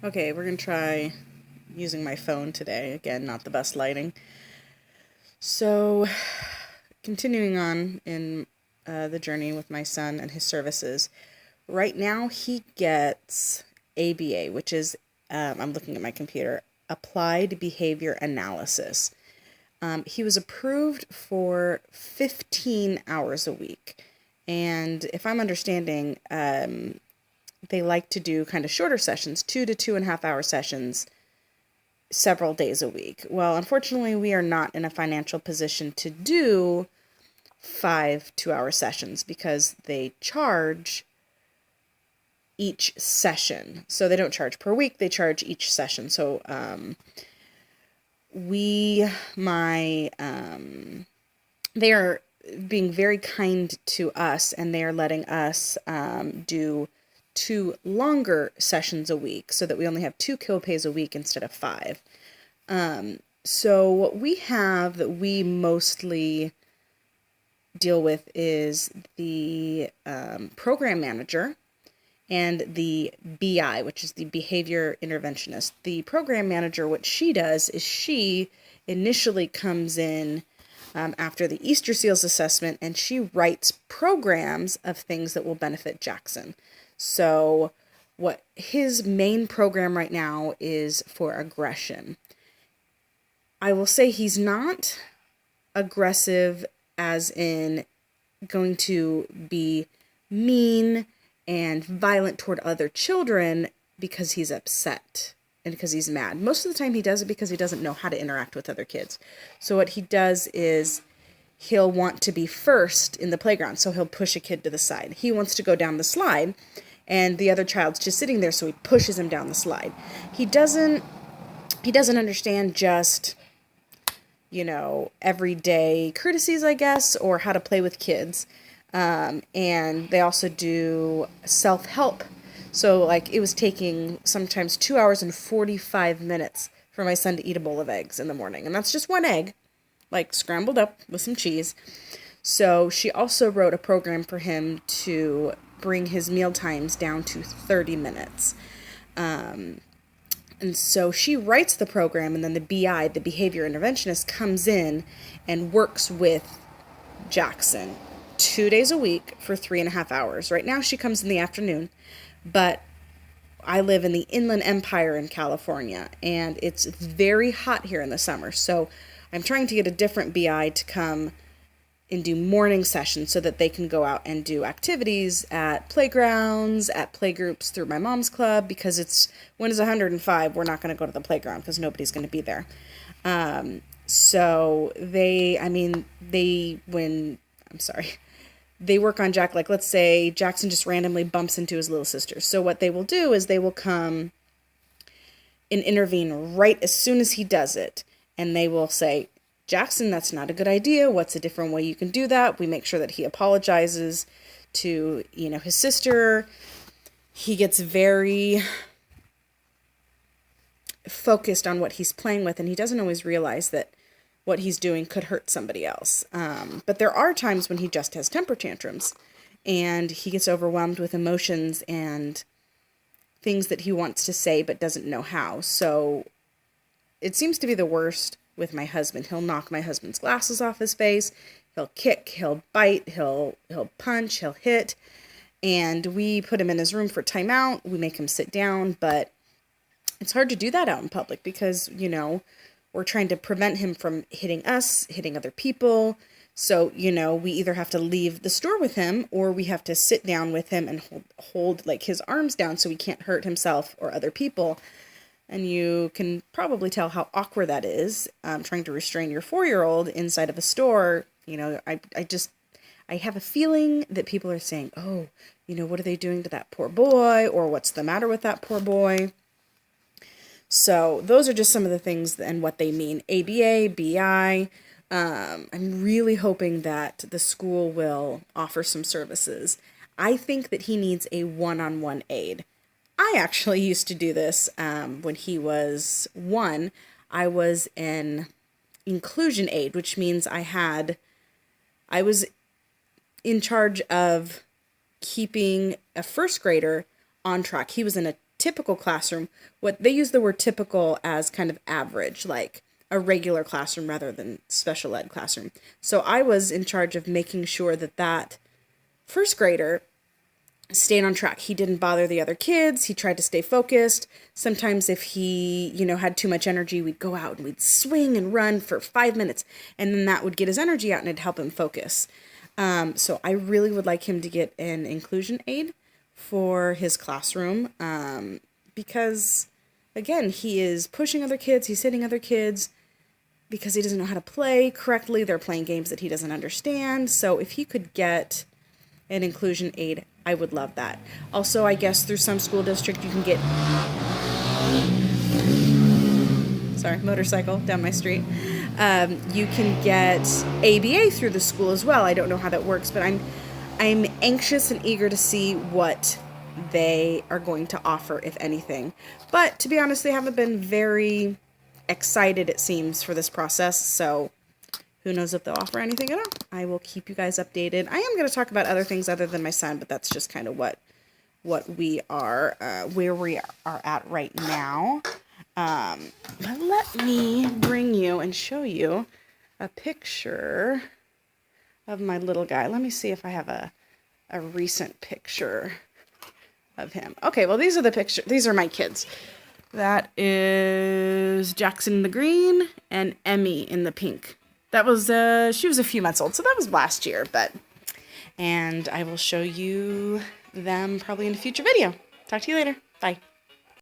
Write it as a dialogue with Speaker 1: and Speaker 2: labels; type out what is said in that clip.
Speaker 1: Okay, we're going to try using my phone today. Again, not the best lighting. So, continuing on in the journey with my son and his services. Right now, he gets ABA, which is, I'm looking at my computer, Applied Behavior Analysis. He was approved for 15 hours a week. And if I'm understanding, they like to do kind of shorter sessions, 2 to 2.5 hour sessions, several days a week. Well, unfortunately, we are not in a financial position to do 5 2-hour sessions because they charge each session. So they don't charge per week, they charge each session. So they are being very kind to us, and they are letting us do 2 longer sessions a week so that we only have 2 co-pays a week instead of 5. So what we have that we mostly deal with is the program manager and the BI, which is the behavior interventionist. The program manager, what she does is she initially comes in after the Easter Seals assessment, and she writes programs of things that will benefit Jackson. So what his main program right now is for aggression. I will say he's not aggressive as in going to be mean and violent toward other children because he's upset and because he's mad. Most of the time he does it because he doesn't know how to interact with other kids. So what he does is he'll want to be first in the playground, so he'll push a kid to the side. He wants to go down the slide, and the other child's just sitting there, so he pushes him down the slide. He doesn't understand just, everyday courtesies, I guess, or how to play with kids. And they also do self-help. So, it was taking sometimes 2 hours and 45 minutes for my son to eat a bowl of eggs in the morning. And that's just one egg, scrambled up with some cheese. So she also wrote a program for him to bring his meal times down to 30 minutes. And so she writes the program, and then the BI, the behavior interventionist, comes in and works with Jackson 2 days a week for 3.5 hours. Right now she comes in the afternoon, but I live in the Inland Empire in California, and it's very hot here in the summer. So I'm trying to get a different BI to come and do morning sessions so that they can go out and do activities at playgrounds, at playgroups through my mom's club, because when it's 105, we're not going to go to the playground because nobody's going to be there. So they work on Jack, let's say Jackson just randomly bumps into his little sister. So what they will do is they will come and intervene right as soon as he does it. And they will say, Jackson, that's not a good idea. What's a different way you can do that? We make sure that he apologizes to, his sister. He gets very focused on what he's playing with, and he doesn't always realize that what he's doing could hurt somebody else. But there are times when he just has temper tantrums, and he gets overwhelmed with emotions and things that he wants to say but doesn't know how. So it seems to be the worst with my husband. He'll knock my husband's glasses off his face. He'll kick, he'll bite, he'll punch, he'll hit. And we put him in his room for timeout. We make him sit down, but it's hard to do that out in public because, we're trying to prevent him from hitting us, hitting other people. So, we either have to leave the store with him, or we have to sit down with him and hold his arms down so he can't hurt himself or other people. And you can probably tell how awkward that is, trying to restrain your 4-year-old inside of a store. I have a feeling that people are saying, oh, what are they doing to that poor boy? Or what's the matter with that poor boy? So those are just some of the things and what they mean. ABA, BI. I'm really hoping that the school will offer some services. I think that he needs a one-on-one aid. I actually used to do this when he was 1. I was an inclusion aide, which means I was in charge of keeping a first grader on track. He was in a typical classroom, what they use the word typical as kind of average, like a regular classroom rather than special ed classroom. So I was in charge of making sure that that first grader stayed on track. He didn't bother the other kids. He tried to stay focused. Sometimes if he, had too much energy, we'd go out and we'd swing and run for 5 minutes, and then that would get his energy out and it'd help him focus. So I really would like him to get an inclusion aid for his classroom, because, again, he is pushing other kids, he's hitting other kids because he doesn't know how to play correctly. They're playing games that he doesn't understand. So if he could get an inclusion aid, I would love that. Also, I guess through some school district you can get, motorcycle down my street. You can get ABA through the school as well. I don't know how that works, but I'm anxious and eager to see what they are going to offer, if anything. But to be honest, they haven't been very excited, it seems, for this process, so who knows if they'll offer anything at all. I will keep you guys updated. I am going to talk about other things other than my son, but that's just kind of what we are, where we are at right now. But let me bring you and show you a picture of my little guy. Let me see if I have a recent picture of him. Okay, well, these are the pictures. These are my kids. That is Jackson in the green and Emmy in the pink. That was, she was a few months old, so that was last year, and I will show you them probably in a future video. Talk to you later. Bye.